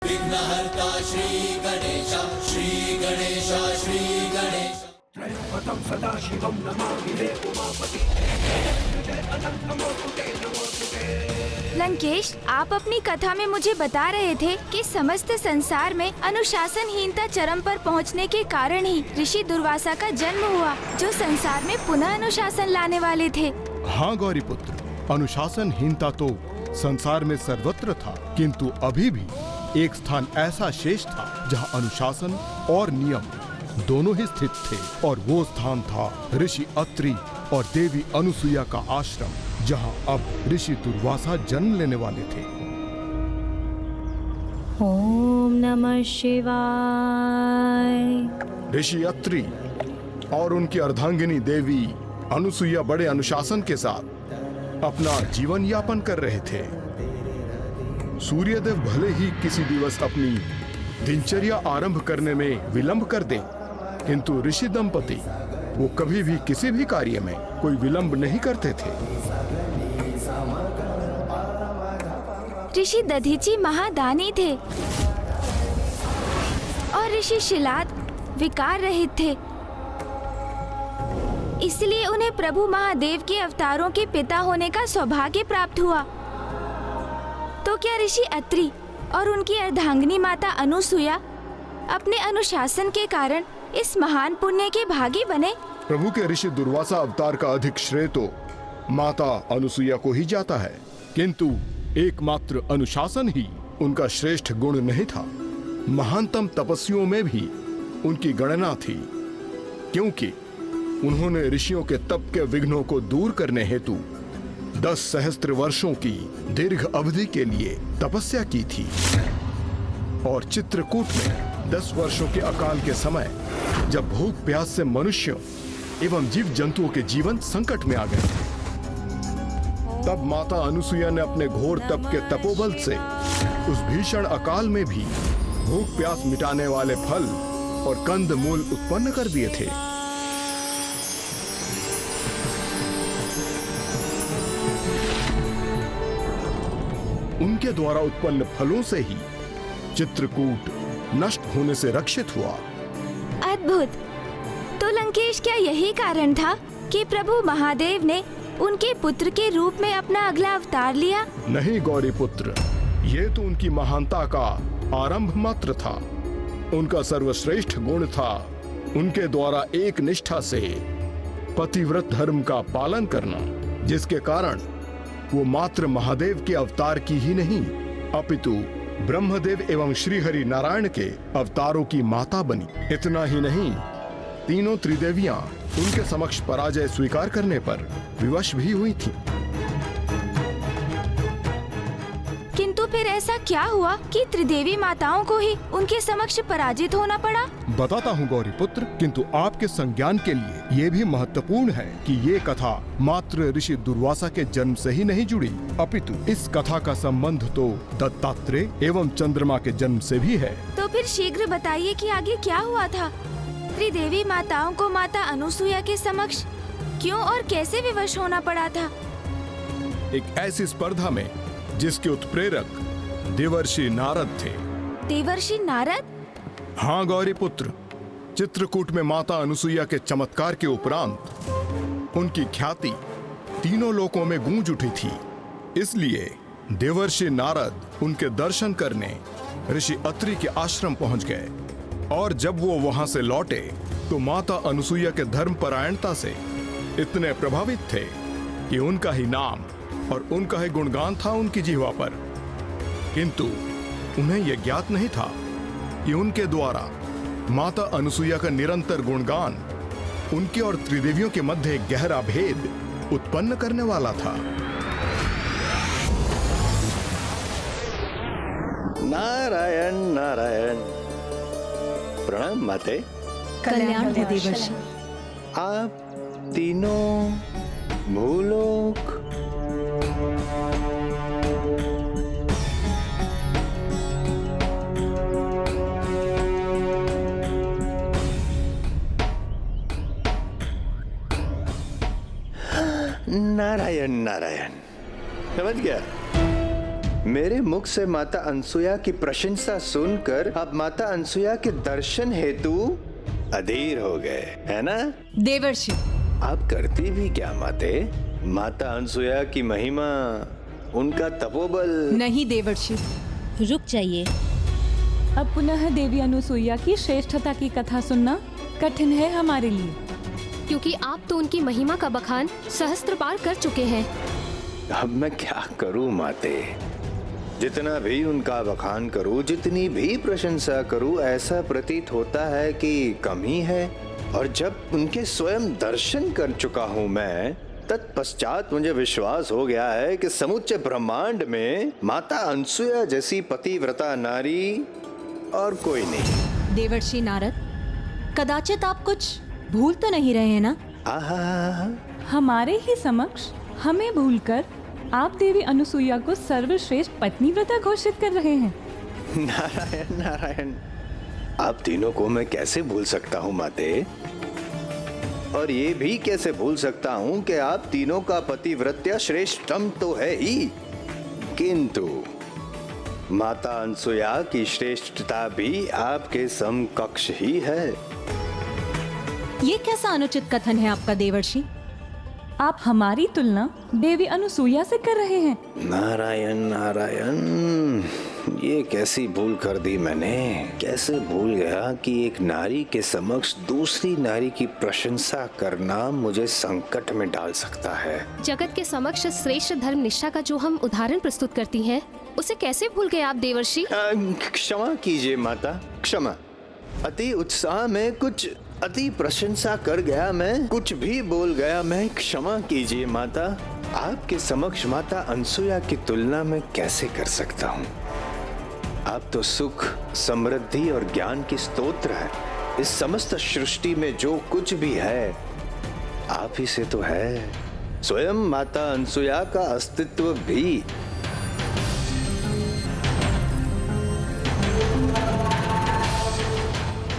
विघ्नहर्ता श्री गणेश, श्री गणेश, श्री गणेश। त्रयंबकं सदाशिवं नमामि देव उमापति। लंकेश, आप अपनी कथा में मुझे बता रहे थे कि समस्त संसार में अनुशासनहीनता चरम पर पहुंचने के कारण ही ऋषि दुर्वासा का जन्म हुआ, जो संसार में पुनः अनुशासन लाने वाले थे। हाँ गौरी पुत्र, अनुशासनहीनता तो संसार में सर्वत्र था, किंतु अभी भी एक स्थान ऐसा शेष था जहाँ अनुशासन और नियम दोनों ही स्थित थे, और वो स्थान था ऋषि अत्रि और देवी अनुसुईया का आश्रम, जहाँ अब ऋषि दुर्वासा जन्म लेने वाले थे। ओम नमः शिवाय। ऋषि अत्रि और उनकी अर्धांगिनी देवी अनुसुईया बड़े अनुशासन के साथ अपना जीवन यापन कर रहे थे। सूर्यदेव भले ही किसी दिवस अपनी दिनचर्या आरंभ करने में विलंब कर दें, किंतु ऋषि दंपति वो कभी भी किसी भी कार्य में कोई विलंब नहीं करते थे। ऋषि दधीची महादानी थे और ऋषि शिलाद विकार रहित थे, इसलिए उन्हें प्रभु महादेव के अवतारों के पिता होने का सौभाग्य प्राप्त हुआ। तो क्या ऋषि अत्रि और उनकी अर्धांगिनी माता अनुसुईया अपने अनुशासन के कारण इस महान पुण्य के भागी बने? प्रभु के ऋषि दुर्वासा अवतार का अधिक श्रेय तो माता अनुसुईया को ही जाता है, किंतु एकमात्र अनुशासन ही उनका श्रेष्ठ गुण नहीं था। महानतम तपस्वियों में भी उनकी गणना थी, क्योंकि उन्होंने ऋषियों के तप के विघ्नों को दूर करने हेतु 10 सहस्त्र वर्षों की दीर्घ अवधि के लिए तपस्या की थी, और चित्रकूट में 10 वर्षों के अकाल के समय जब भूख प्यास से मनुष्यों एवं जीव जंतुओं के जीवन संकट में आ गए थे, तब माता अनुसुईया ने अपने घोर तप के तपोबल से उस भीषण अकाल में भी भूख प्यास मिटाने वाले फल और कंद मूल उत्पन्न कर दिए थे। उनके द्वारा उत्पन्न फलों से ही चित्रकूट नष्ट होने से रक्षित हुआ। अद्भुत। तो लंकेश, क्या यही कारण था कि प्रभु महादेव ने उनके पुत्र के रूप में अपना अगला अवतार लिया? नहीं गौरी पुत्र, ये तो उनकी महानता का आरंभ मात्र था। उनका सर्वश्रेष्ठ गुण था उनके द्वारा एक निष्ठा से पतिव्रत धर्म का पालन करना, जिसके कारण वो मात्र महादेव के अवतार की ही नहीं, अपितु ब्रह्मदेव एवं श्री हरि नारायण के अवतारों की माता बनी। इतना ही नहीं, तीनों त्रिदेवियां उनके समक्ष पराजय स्वीकार करने पर विवश भी हुई थीं। किंतु फिर ऐसा क्या हुआ कि त्रिदेवी माताओं को ही उनके समक्ष पराजित होना पड़ा? बताता हूँ गौरी पुत्र, किंतु आपके संज्ञान के लिए ये भी महत्वपूर्ण है कि ये कथा मात्र ऋषि दुर्वासा के जन्म से ही नहीं जुड़ी, अपितु इस कथा का संबंध तो दत्तात्रेय एवं चंद्रमा के जन्म से भी है। तो फिर शीघ्र बताइए कि आगे क्या हुआ था? त्रिदेवी माताओं को माता अनुसुईया के समक्ष क्यों और कैसे विवश होना पड़ा था? एक ऐसी स्पर्धा में जिसके उत्प्रेरक देवर्षि नारद थे। देवर्षि नारद? हाँ गौरी पुत्र, चित्रकूट में माता अनुसुईया के चमत्कार के उपरांत उनकी ख्याति तीनों लोकों में गूंज उठी थी। इसलिए देवर्षि नारद उनके दर्शन करने ऋषि अत्रि के आश्रम पहुंच गए, और जब वो वहां से लौटे तो माता अनुसुईया के धर्म परायणता से इतने प्रभावित थे कि उनका ही नाम और उनका ही गुणगान था उनकी जिह्वा पर, किंतु उन्हें यह ज्ञात नहीं था कि उनके द्वारा माता अनुसुईया का निरंतर गुणगान उनके और त्रिदेवियों के मध्य एक गहरा भेद उत्पन्न करने वाला था। नारायण नारायण। प्रणाम माते। कल्याण हो देवर्षि। आप तीनों भूलोक नारायण नारायण, समझ गया। मेरे मुख से माता अनसुया की प्रशंसा सुनकर अब माता अनसुया के दर्शन हेतु अधीर हो गए, है ना? देवर्षि, आप करती भी क्या माते? माता अनसुया की महिमा, उनका तपोबल। नहीं देवर्षि, रुक जाइए। अब पुनः देवी अनुसुईया की श्रेष्ठता की कथा सुनना कठिन है हमारे लिए, क्योंकि आप तो उनकी महिमा का बखान सहस्त्र बार कर चुके हैं। अब मैं क्या करूं माते? जितना भी उनका बखान करूं, जितनी भी प्रशंसा करूं, ऐसा प्रतीत होता है कि कमी है। और जब उनके स्वयं दर्शन कर चुका हूं मैं, तत्पश्चात मुझे विश्वास हो गया है कि समुच्चय ब्रह्मांड में माता अनसुया जैसी पतिव्रता नारी और कोई नहीं। देवर्षि नारद, कदाचित आप कुछ भूल तो नहीं रहे हैं ना? आहा, हमारे ही समक्ष हमें भूलकर आप देवी अनुसुईया को सर्वश्रेष्ठ पत्नीव्रता घोषित कर रहे हैं। नारायण नारायण, आप तीनों को मैं कैसे भूल सकता हूँ माते? और ये भी कैसे भूल सकता हूँ कि आप तीनों का पतिव्रत्या श्रेष्ठतम तो है ही, किंतु माता अनसुया की श्रेष्ठता भी आपके समकक्ष ही है। ये कैसा अनुचित कथन है आपका देवर्षि? आप हमारी तुलना देवी अनुसुईया से कर रहे हैं। नारायण नारायण, ये कैसी भूल कर दी मैंने? कैसे भूल गया कि एक नारी के समक्ष दूसरी नारी की प्रशंसा करना मुझे संकट में डाल सकता है। जगत के समक्ष श्रेष्ठ धर्म निष्ठा का जो हम उदाहरण प्रस्तुत करती हैं, उसे कैसे भूल गए आप देवर्षि? क्षमा कीजिए माता, क्षमा। अति उत्साह में कुछ अति प्रशंसा कर गया मैं, कुछ भी बोल गया मैं, क्षमा कीजिए माता। आपके समक्ष माता अनसुया की तुलना में कैसे कर सकता हूँ? आप तो सुख, समृद्धि और ज्ञान की स्तोत्र है। इस समस्त सृष्टि में जो कुछ भी है, आप ही से तो है। स्वयं माता अनसुया का अस्तित्व भी।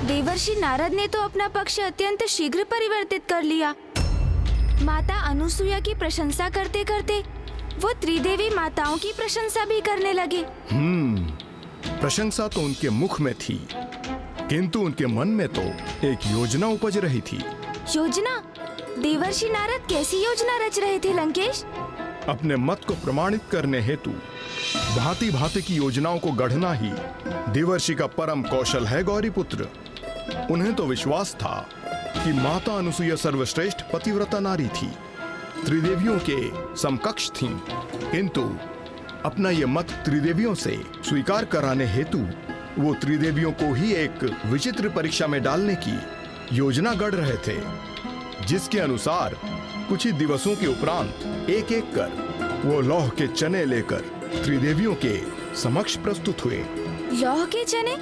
देवर्षि नारद ने तो अपना पक्ष अत्यंत शीघ्र परिवर्तित कर लिया। माता अनुसुईया की प्रशंसा करते करते वो त्रिदेवी माताओं की प्रशंसा भी करने लगे। प्रशंसा तो उनके मुख में थी, किंतु उनके मन में तो एक योजना उपज रही थी। योजना? देवर्षि नारद कैसी योजना रच रहे थे लंकेश? अपने मत को प्रमाणित करने हेतु भांति भांति की योजनाओं को गढ़ना ही देवर्षि का परम कौशल है गौरीपुत्र। उन्हें तो विश्वास था कि माता अनुसुईया सर्वश्रेष्ठ पतिव्रता नारी थी, त्रिदेवियों के समकक्ष थीं, किंतु अपना ये मत त्रिदेवियों से स्वीकार कराने हेतु वो त्रिदेवियों को ही एक विचित्र परीक्षा में डालने की योजना गढ़ रहे थे, जिसके अनुसार कुछ ही दिवसों के उपरांत एक एक कर वो लौह के चने लेकर त्रिदेवियों के समक्ष प्रस्तुत हुए। लौह के चने?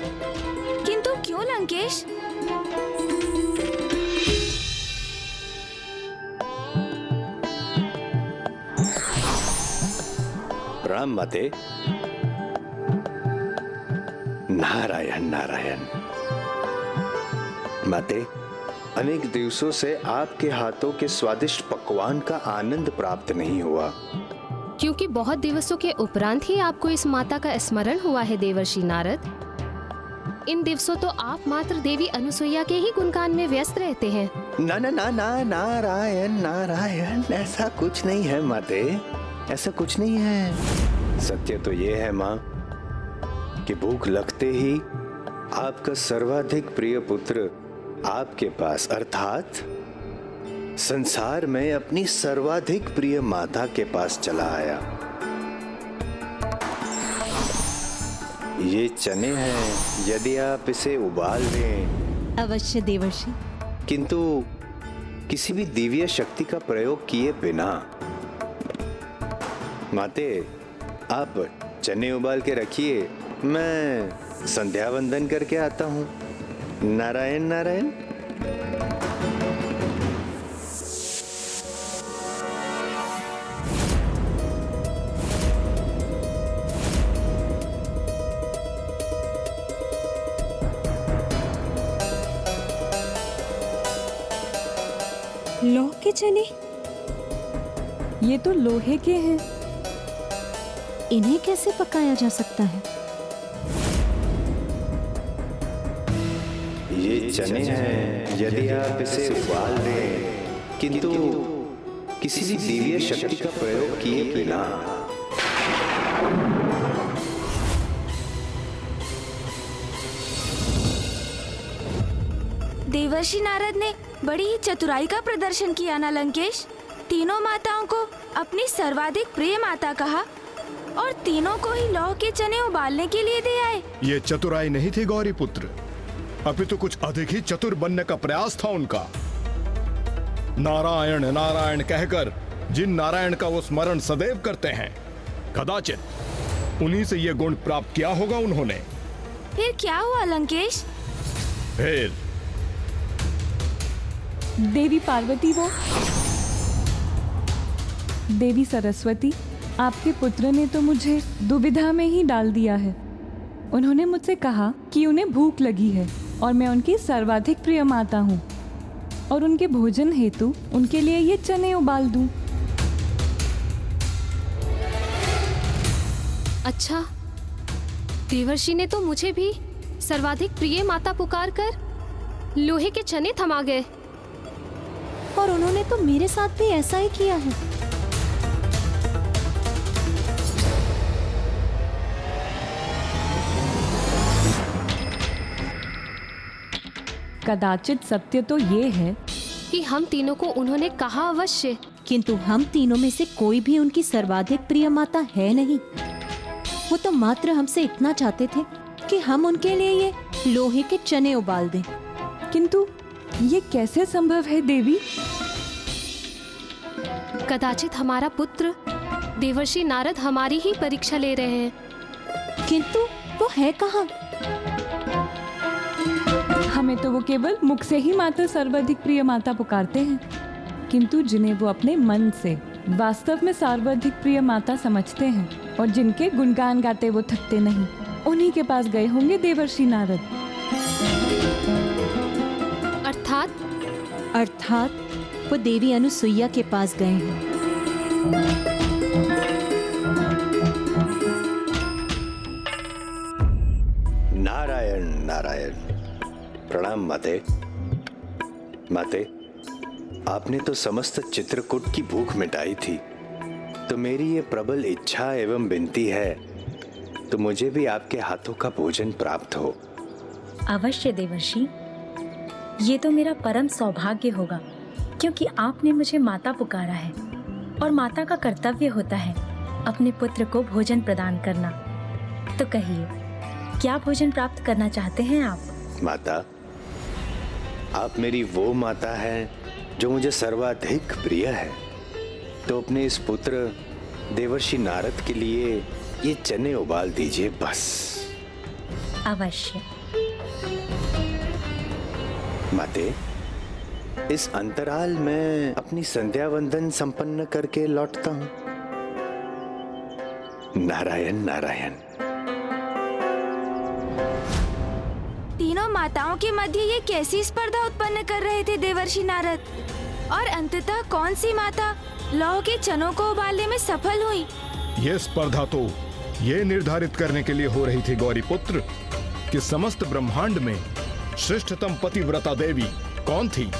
किंतु क्यों लंकेश? राम माते। नारायण नारायण। माते, अनेक दिवसों से आपके हाथों के स्वादिष्ट पकवान का आनंद प्राप्त नहीं हुआ। क्योंकि बहुत दिवसों के उपरांत ही आपको इस माता का स्मरण हुआ है देवर्षि नारद। इन दिवसों तो आप मात्र देवी अनुसुईया के ही गुणगान में व्यस्त रहते हैं। ना ना ना ना, नारायण नारायण, ऐसा कुछ नहीं है माते, ऐसा कुछ नहीं है। सत्य तो ये है माँ कि भूख लगते ही आपका सर्वाधिक प्रिय पुत्र आपके पास, अर्थात संसार में अपनी सर्वाधिक प्रिय माता के पास चला आया। ये चने हैं, यदि आप इसे उबाल लें। अवश्य देवर्षि। किंतु किसी भी दिव्य शक्ति का प्रयोग किए बिना। माते, आप चने उबाल के रखिए, मैं संध्या वंदन करके आता हूँ। नारायण नारायण। लौह के चने? ये तो लोहे के हैं। इन्हें कैसे पकाया जा सकता है? ये चने हैं, यदि आप इसे उबाल दें, किंतु किसी भी दिव्य शक्ति का प्रयोग किए बिना देवर्षि नारद ने बड़ी ही चतुराई का प्रदर्शन किया ना लंकेश। तीनों माताओं को अपनी सर्वाधिक प्रिय माता कहा और तीनों को ही लौह के चने उबालने के लिए दे आए। ये चतुराई नहीं थी गौरी पुत्र, अभी तो कुछ अधिक ही चतुर बनने का प्रयास था उनका। नारायण नारायण कहकर जिन नारायण का वो स्मरण सदैव करते हैं, कदाचित उन्हीं से ये गुण प्राप्त किया होगा उन्होंने। फिर क्या हुआ लंकेश? फिर देवी पार्वती वो देवी सरस्वती, आपके पुत्र ने तो मुझे दुविधा में ही डाल दिया है। उन्होंने मुझसे कहा कि उन्हें भूख लगी है और मैं उनकी सर्वाधिक प्रिय माता हूँ और उनके भोजन हेतु उनके लिए ये चने उबाल दूं। अच्छा, देवर्षि ने तो मुझे भी सर्वाधिक प्रिय माता पुकार कर लोहे के चने थमा गए। और उन्होंने तो मेरे साथ भी ऐसा ही किया है। कदाचित सत्य तो ये है कि हम तीनों को उन्होंने कहा अवश्य, किंतु हम तीनों में से कोई भी उनकी सर्वाधिक प्रिय माता है नहीं। वो तो मात्र हमसे इतना चाहते थे कि हम उनके लिए ये लोहे के चने उबाल दें। किंतु ये कैसे संभव है देवी? कदाचित हमारा पुत्र देवर्षि नारद हमारी ही परीक्षा ले रहे हैं। किंतु वो है कहाँ? हमें तो वो केवल मुख से ही माता सर्वाधिक प्रिय माता पुकारते हैं, किंतु जिन्हें वो अपने मन से वास्तव में सर्वाधिक प्रिय माता समझते हैं और जिनके गुणगान गाते वो थकते नहीं, उन्हीं के पास गए होंगे देवर्षि नारद। अर्थात वो देवी अनुसुईया के पास गए हैं। नारायण नारायण। प्रणाम माते। माते, आपने तो समस्त चित्रकूट की भूख मिटाई थी, तो मेरी ये प्रबल इच्छा एवं विनती है तो मुझे भी आपके हाथों का भोजन प्राप्त हो। अवश्य देवर्षि, ये तो मेरा परम सौभाग्य होगा, क्योंकि आपने मुझे माता पुकारा है और माता का कर्तव्य होता है अपने पुत्र को भोजन प्रदान करना। तो कहिए, क्या भोजन प्राप्त करना चाहते हैं आप? माता, आप मेरी वो माता हैं जो मुझे सर्वाधिक प्रिय है, तो अपने इस पुत्र देवर्षि नारद के लिए ये चने उबाल दीजिए बस। अवश्य। माते, इस अंतराल में अपनी संध्या वंदन संपन्न करके लौटता हूँ। नारायण नारायण। तीनों माताओं के मध्य ये कैसी स्पर्धा उत्पन्न कर रहे थे देवर्षि नारद? और अंततः कौन सी माता लौह के चनों को उबालने में सफल हुई? ये स्पर्धा तो ये निर्धारित करने के लिए हो रही थी गौरी पुत्र कि समस्त ब्रह्मांड में श्रेष्ठतम पतिव्रता देवी कौन थी।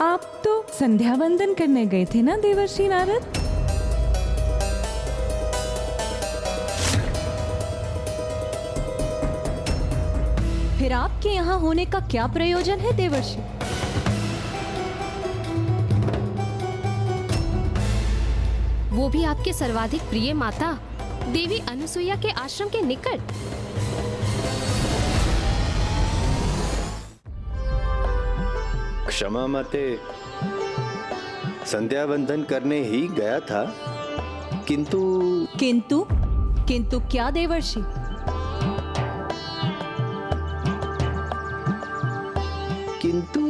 आप तो संध्या वंदन करने गए थे ना देवर्षि नारद? फिर आपके यहाँ होने का क्या प्रयोजन है देवर्षि? वो भी आपके सर्वाधिक प्रिय माता देवी अनुसुईया के आश्रम के निकट। क्षमा माते, संध्या वंदन करने ही गया था, किंतु क्या देवर्षि? किंतु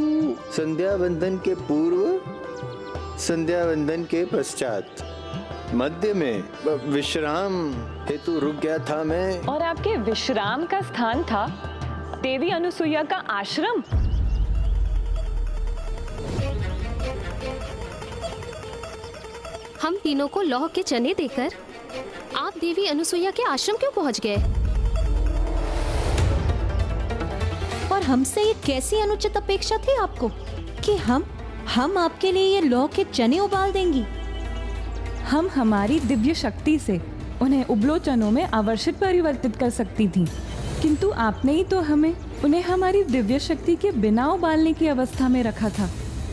संध्या वंदन के पूर्व, संध्या वंदन के पश्चात, मध्य में विश्राम हेतु रुक गया था मैं। और आपके विश्राम का स्थान था देवी अनुसुईया का आश्रम? हम तीनों को लौह के चने देकर आप देवी अनुसुईया के आश्रम क्यों पहुंच गए? और हमसे ये कैसी अनुचित अपेक्षा थी आपको कि हम आपके लिए ये लौह के चने उबाल देंगी? हम हमारी दिव्य शक्ति से उन्हें उबलोचनों में आवर्षित परिवर्तित कर सकती थी, किंतु आपने ही तो हमें उन्हें हमारी दिव्य शक्ति के बिना उबालने की अवस्था में रखा था।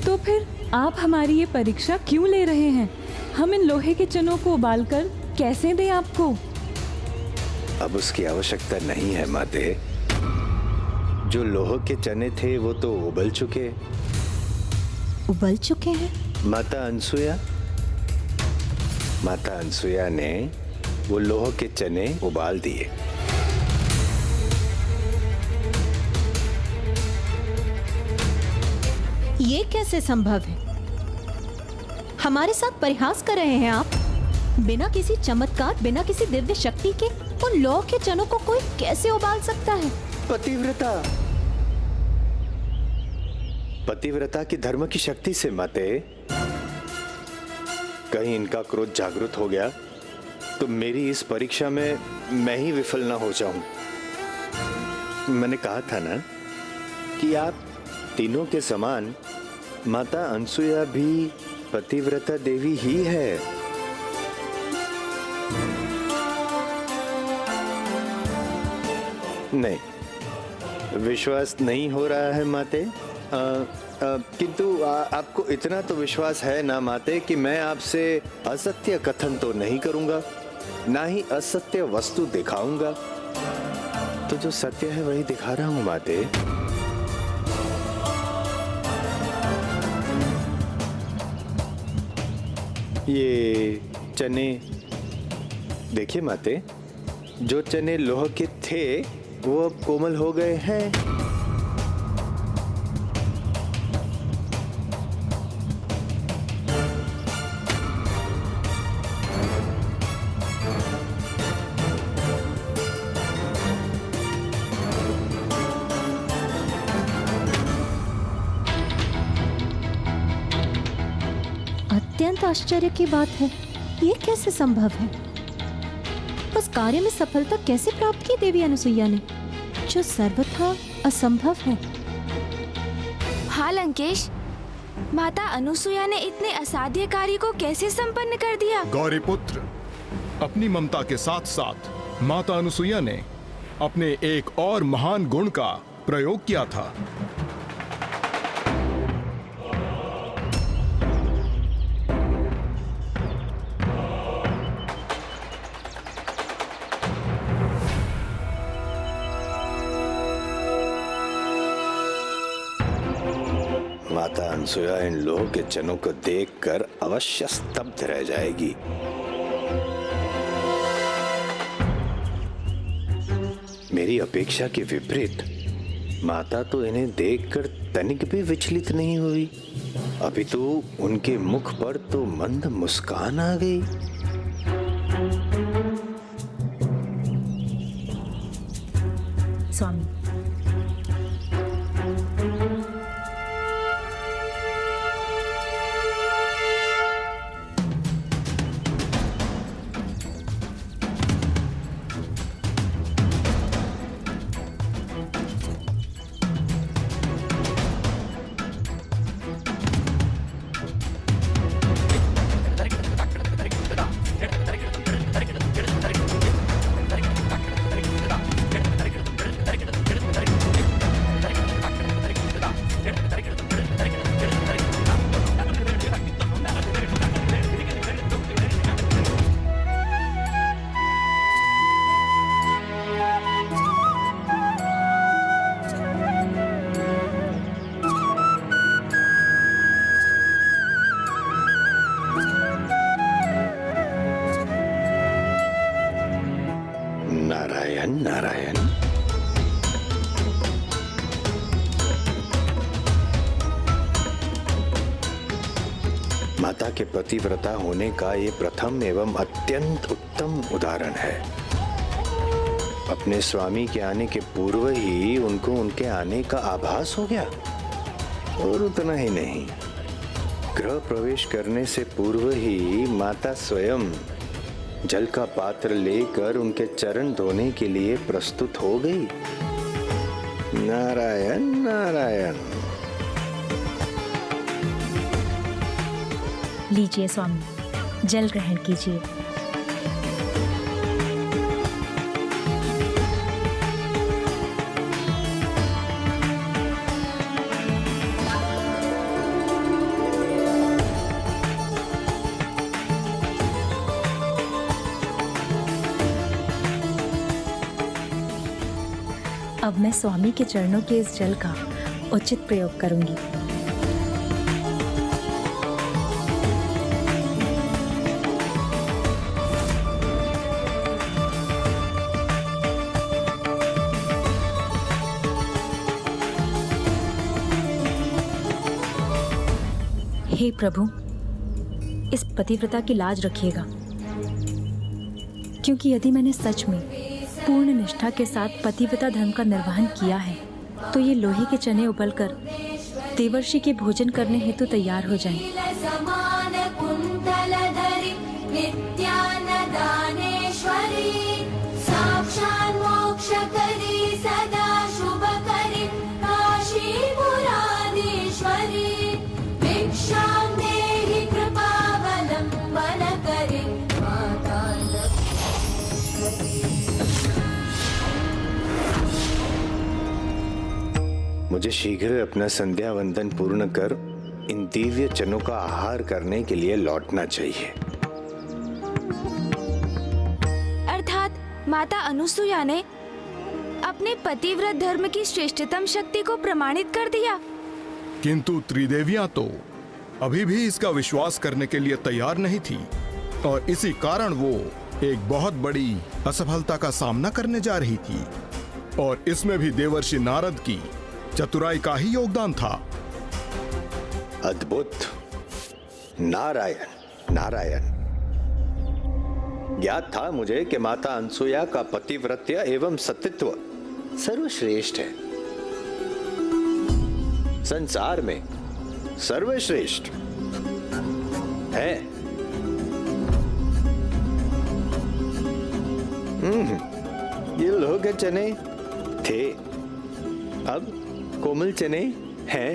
तो फिर आप हमारी ये परीक्षा क्यों ले रहे हैं? हम इन लोहे के चनों को उबालकर कैसे दें आपको? अब उसकी आवश्यकता नहीं है माते। जो लोह के चने थे वो तो उबल चुके हैं। माता अनसुया ने वो लोह के चने उबाल दिए। ये कैसे संभव है? हमारे साथ परिहास कर रहे हैं आप? बिना किसी चमत्कार, बिना किसी दिव्य शक्ति के उन लौह के चनों को कोई कैसे उबाल सकता है? पतिव्रता की धर्म की शक्ति से माते। कहीं इनका क्रोध जागृत हो गया तो मेरी इस परीक्षा में मैं ही विफल ना हो जाऊं। मैंने कहा था ना कि आप तीनों के समान माता अनसुया भी पतिव्रता देवी ही है। नहीं, विश्वास नहीं हो रहा है माते। किंतु आपको इतना तो विश्वास है ना माते कि मैं आपसे असत्य कथन तो नहीं करूंगा, ना ही असत्य वस्तु दिखाऊंगा। तो जो सत्य है वही दिखा रहा हूं माते। ये चने देखिए माते, जो चने लोह के थे वो अब कोमल हो गए हैं। अत्यंत आश्चर्य की बात है, ये कैसे संभव है? उस कार्य में सफलता कैसे प्राप्त की देवी अनुसुईया ने, जो सर्वथा असंभव है? हाँ लंकेश, माता अनुसुईया ने इतने असाध्य कार्य को कैसे संपन्न कर दिया? गौरीपुत्र, अपनी ममता के साथ साथ माता अनुसुईया ने अपने एक और महान गुण का प्रयोग किया था। माता अनसुया इन लोह के चनों को देखकर अवश्य स्तब्ध रह जाएगी। मेरी अपेक्षा के विपरीत माता तो इन्हें देखकर तनिक भी विचलित नहीं हुई। अभी तो उनके मुख पर तो मंद मुस्कान आ गई। स्वामी, नारायण नारायण। माता के पतिव्रता होने का ये प्रथम एवं अत्यंत उत्तम उदाहरण है। अपने स्वामी के आने के पूर्व ही उनको उनके आने का आभास हो गया। और उतना ही नहीं, गृह प्रवेश करने से पूर्व ही माता स्वयं जल का पात्र लेकर उनके चरण धोने के लिए प्रस्तुत हो गई। नारायण नारायण। लीजिए स्वामी, जल ग्रहण कीजिए। अब मैं स्वामी के चरणों के इस जल का उचित प्रयोग करूंगी। हे प्रभु, इस पतिव्रता की लाज रखिएगा, क्योंकि यदि मैंने सच में पूर्ण निष्ठा के साथ पतिव्रता धर्म का निर्वहन किया है तो ये लोहे के चने उबलकर देवर्षि के भोजन करने हेतु तैयार हो जाएं। मुझे शीघ्र अपना संध्या वंदन पूर्ण कर इन दिव्य चनों का आहार करने के लिए लौटना चाहिए। अर्थात माता अनुसुया ने अपने पतिव्रत धर्म की श्रेष्ठतम शक्ति को प्रमाणित कर दिया। किंतु त्रिदेवियां तो अभी भी इसका विश्वास करने के लिए तैयार नहीं थी और इसी कारण वो एक बहुत बड़ी असफलता का सामना करने जा रही थी। और इसमें भी देवर्षि नारद की चतुराई का ही योगदान था। अद्भुत। नारायण नारायण। ज्ञात था मुझे कि माता अनसुया का पतिव्रत्य एवं सतीत्व सर्वश्रेष्ठ है, संसार में सर्वश्रेष्ठ है। ये लोह के चने थे, अब कोमल चने हैं।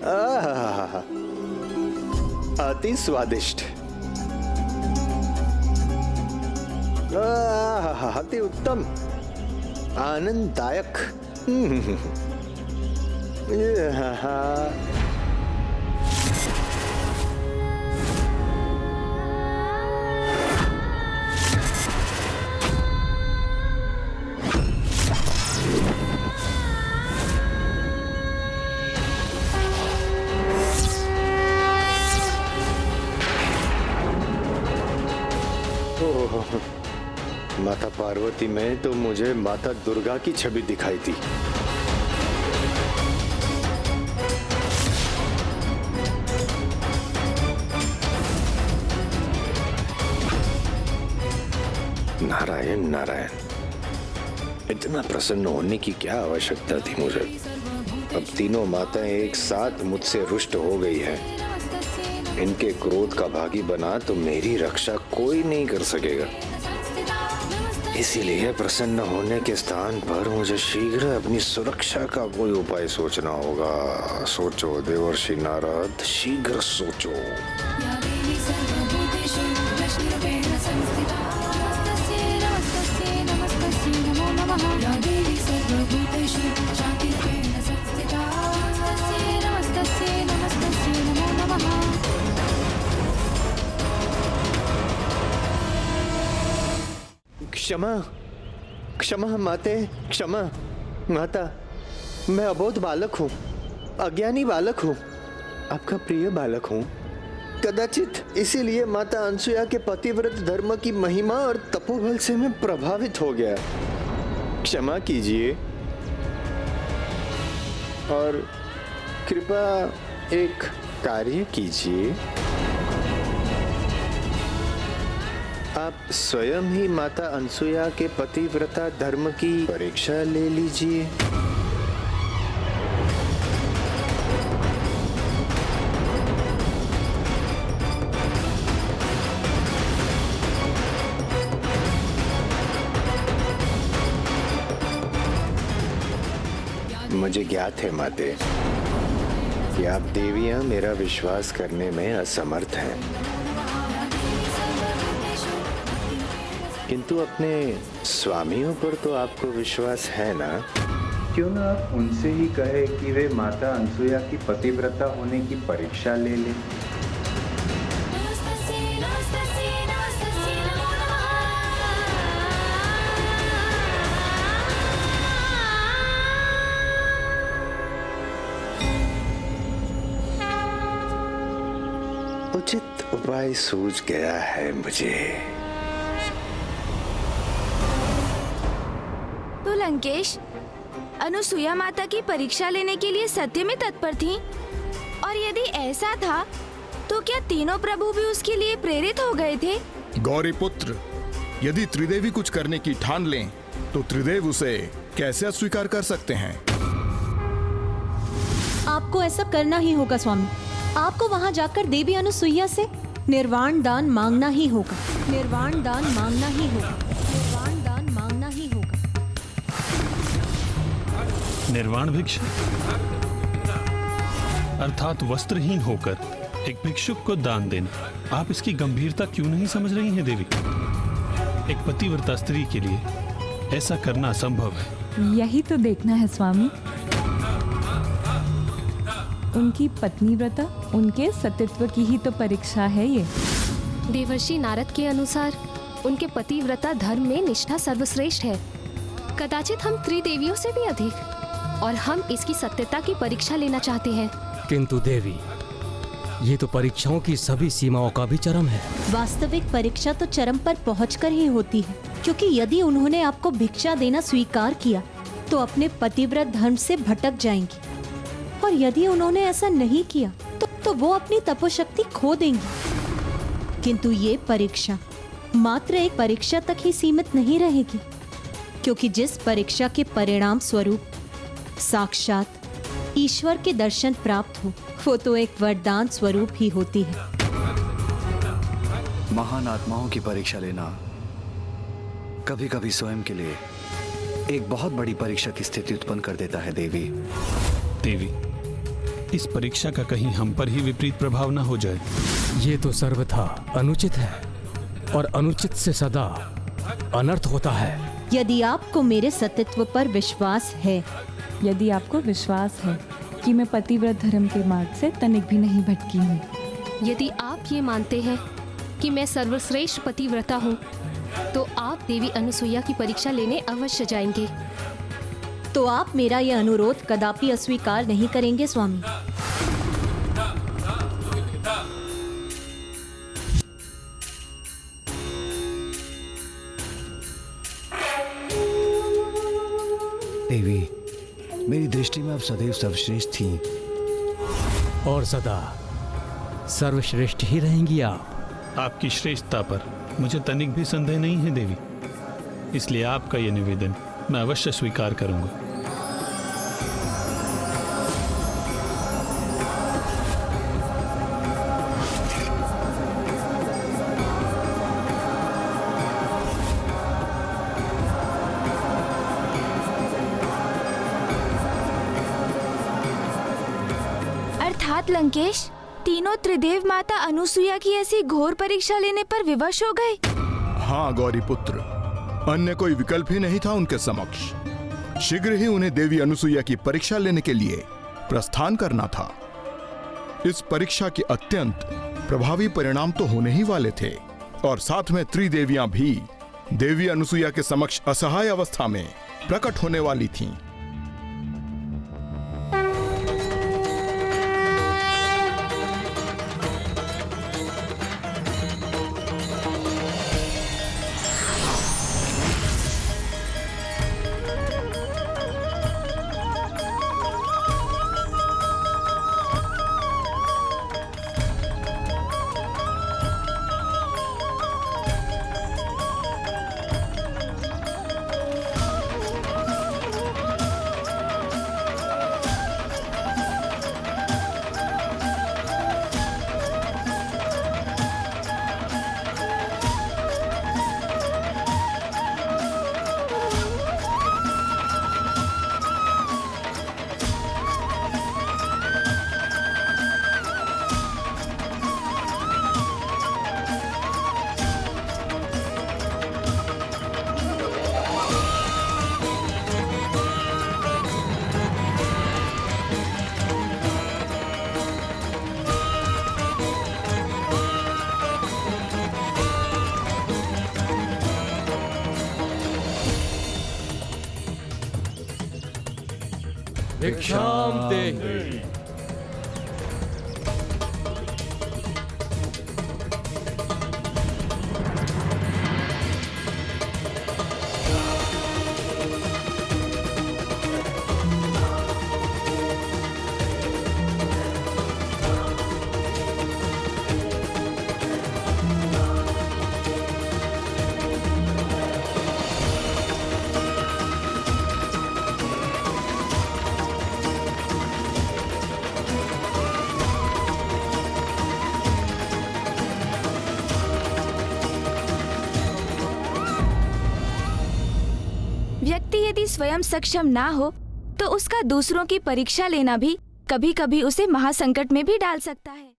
आहा, अति स्वादिष्ट, अति उत्तम, आनंददायक। माता पार्वती में तो मुझे माता दुर्गा की छवि दिखाई थी। नारायण नारायण। इतना प्रसन्न होने की क्या आवश्यकता थी मुझे। अब तीनों माताएं एक साथ मुझसे रुष्ट हो गई है। इनके क्रोध का भागी बना तो मेरी रक्षा कोई नहीं कर सकेगा। इसीलिए प्रसन्न होने के स्थान पर मुझे शीघ्र अपनी सुरक्षा का कोई उपाय सोचना होगा। सोचो देवर्षि नारद, शीघ्र सोचो। क्षमा क्षमा माते, क्षमा माता। मैं अबोध बालक हूँ, अज्ञानी बालक हूँ, आपका प्रिय बालक हूँ। कदाचित इसीलिए माता अनसुया के पतिव्रत धर्म की महिमा और तपोबल से मैं प्रभावित हो गया। क्षमा कीजिए और कृपया एक कार्य कीजिए। आप स्वयं ही माता अनसुया के पतिव्रता धर्म की परीक्षा ले लीजिए। मुझे ज्ञात है माते कि आप देवियां मेरा विश्वास करने में असमर्थ हैं, किंतु अपने स्वामियों पर तो आपको विश्वास है ना? क्यों ना आप उनसे ही कहे कि वे माता अनसुया की पतिव्रता होने की परीक्षा ले लें। उचित उपाय सूझ गया है मुझे। तो लंकेश अनुसुया माता की परीक्षा लेने के लिए सत्य में तत्पर थी, और यदि ऐसा था तो क्या तीनों प्रभु भी उसके लिए प्रेरित हो गए थे? गौरी पुत्र, यदि त्रिदेवी कुछ करने की ठान लें तो त्रिदेव उसे कैसे अस्वीकार कर सकते हैं? आपको ऐसा करना ही होगा स्वामी। आपको वहां जाकर देवी अनुसुईया से निर्वाण दान मांगना ही होगा। निर्वाण दान मांगना ही होगा। निर्वाण दान मांगना ही होगा। निर्वाण भिक्षा अर्थात वस्त्रहीन होकर एक भिक्षुक को दान देना। आप इसकी गंभीरता क्यों नहीं समझ रही हैं देवी? एक पतिव्रता स्त्री के लिए ऐसा करना असंभव है। यही तो देखना है स्वामी। उनकी पत्नी व्रता, उनके सतीत्व की ही तो परीक्षा है ये। देवर्षि नारद के अनुसार उनके पतिव्रता धर्म में निष्ठा सर्वश्रेष्ठ है, कदाचित हम त्रिदेवियों से भी अधिक, और हम इसकी सत्यता की परीक्षा लेना चाहते हैं। किंतु देवी, ये तो परीक्षाओं की सभी सीमाओं का भी चरम है। वास्तविक परीक्षा तो चरम पर पहुंचकर ही होती है, क्योंकि यदि उन्होंने आपको भिक्षा देना स्वीकार किया तो अपने पतिव्रत धर्म से भटक जाएंगी, और यदि उन्होंने ऐसा नहीं किया तो वो अपनी तपोशक्ति खो देंगी। किंतु ये परीक्षा मात्र एक परीक्षा तक ही सीमित नहीं रहेगी, क्योंकि जिस परीक्षा के परिणाम स्वरूप साक्षात ईश्वर के दर्शन प्राप्त हो, वो तो एक वरदान स्वरूप ही होती है। महान आत्माओं की परीक्षा लेना कभी कभी स्वयं के लिए एक बहुत बड़ी परीक्षा की स्थिति उत्पन्न कर देता है देवी। देवी, इस परीक्षा का कहीं हम पर ही विपरीत प्रभाव न हो जाए। ये तो सर्वथा अनुचित है, और अनुचित से सदा अनर्थ होता है। यदि आपको मेरे सत्यत्व पर विश्वास है, यदि आपको विश्वास है कि मैं पतिव्रत धर्म के मार्ग से तनिक भी नहीं भटकी हूँ, यदि आप ये मानते हैं कि मैं सर्वश्रेष्ठ पतिव्रता हूँ, तो आप देवी अनुसुईया की परीक्षा लेने अवश्य जाएंगे। तो आप मेरा यह अनुरोध कदापि अस्वीकार नहीं करेंगे स्वामी। देवी, मेरी दृष्टि में आप सदैव सर्वश्रेष्ठ थी, और सदा सर्वश्रेष्ठ ही रहेंगी आप। आपकी श्रेष्ठता पर मुझे तनिक भी संदेह नहीं है देवी, इसलिए आपका यह निवेदन मैं अवश्य स्वीकार करूंगा। अर्थात लंकेश, तीनों त्रिदेव माता अनुसुईया की ऐसी घोर परीक्षा लेने पर विवश हो गए। हाँ गौरी पुत्र, अन्य कोई विकल्प ही नहीं था उनके समक्ष। शीघ्र ही उन्हें देवी अनुसुईया की परीक्षा लेने के लिए प्रस्थान करना था। इस परीक्षा के अत्यंत प्रभावी परिणाम तो होने ही वाले थे, और साथ में त्रिदेवियां भी देवी अनुसुईया के समक्ष असहाय अवस्था में प्रकट होने वाली थीं। शांति। व्यक्ति यदि स्वयं सक्षम ना हो तो उसका दूसरों की परीक्षा लेना भी कभी-कभी उसे महासंकट में भी डाल सकता है।